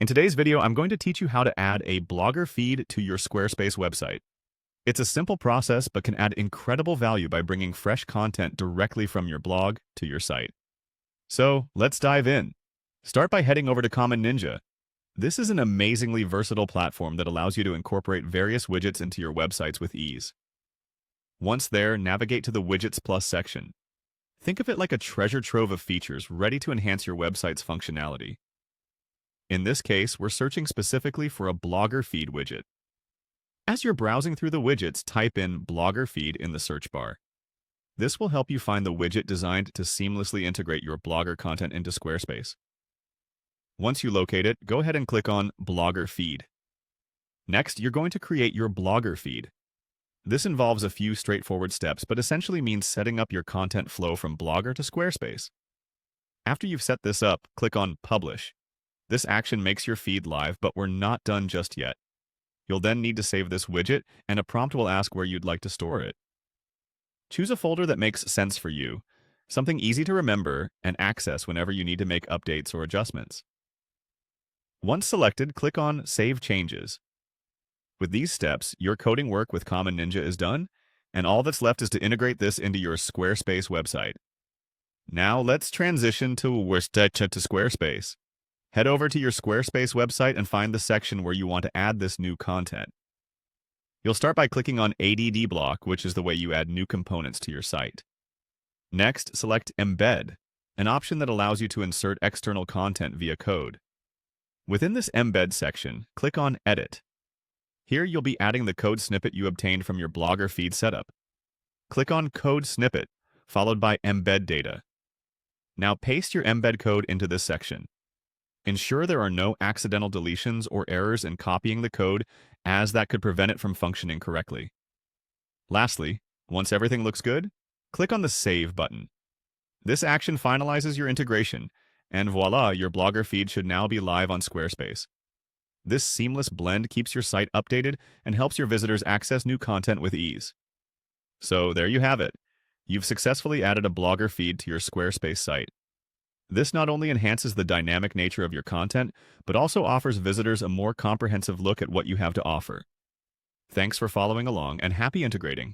In today's video, I'm going to teach you how to add a blogger feed to your Squarespace website. It's a simple process but can add incredible value by bringing fresh content directly from your blog to your site. So, let's dive in. Start by heading over to Common Ninja. This is an amazingly versatile platform that allows you to incorporate various widgets into your websites with ease. Once there, navigate to the Widgets Plus section. Think of it like a treasure trove of features ready to enhance your website's functionality. In this case, we're searching specifically for a blogger feed widget. As you're browsing through the widgets, type in blogger feed in the search bar. This will help you find the widget designed to seamlessly integrate your blogger content into Squarespace. Once you locate it, go ahead and click on Blogger Feed. Next, you're going to create your blogger feed. This involves a few straightforward steps, but essentially means setting up your content flow from Blogger to Squarespace. After you've set this up, click on Publish. This action makes your feed live, but we're not done just yet. You'll then need to save this widget, and a prompt will ask where you'd like to store it. Choose a folder that makes sense for you, something easy to remember and access whenever you need to make updates or adjustments. Once selected, click on Save Changes. With these steps, your coding work with Common Ninja is done, and all that's left is to integrate this into your Squarespace website. Now let's transition to Squarespace. Head over to your Squarespace website and find the section where you want to add this new content. You'll start by clicking on ADD block, which is the way you add new components to your site. Next, select Embed, an option that allows you to insert external content via code. Within this Embed section, click on Edit. Here you'll be adding the code snippet you obtained from your blogger feed setup. Click on Code Snippet, followed by Embed Data. Now paste your embed code into this section. Ensure there are no accidental deletions or errors in copying the code, as that could prevent it from functioning correctly. Lastly, once everything looks good, click on the Save button. This action finalizes your integration, and voila, your blogger feed should now be live on Squarespace. This seamless blend keeps your site updated and helps your visitors access new content with ease. So there you have it. You've successfully added a blogger feed to your Squarespace site. This not only enhances the dynamic nature of your content, but also offers visitors a more comprehensive look at what you have to offer. Thanks for following along and happy integrating.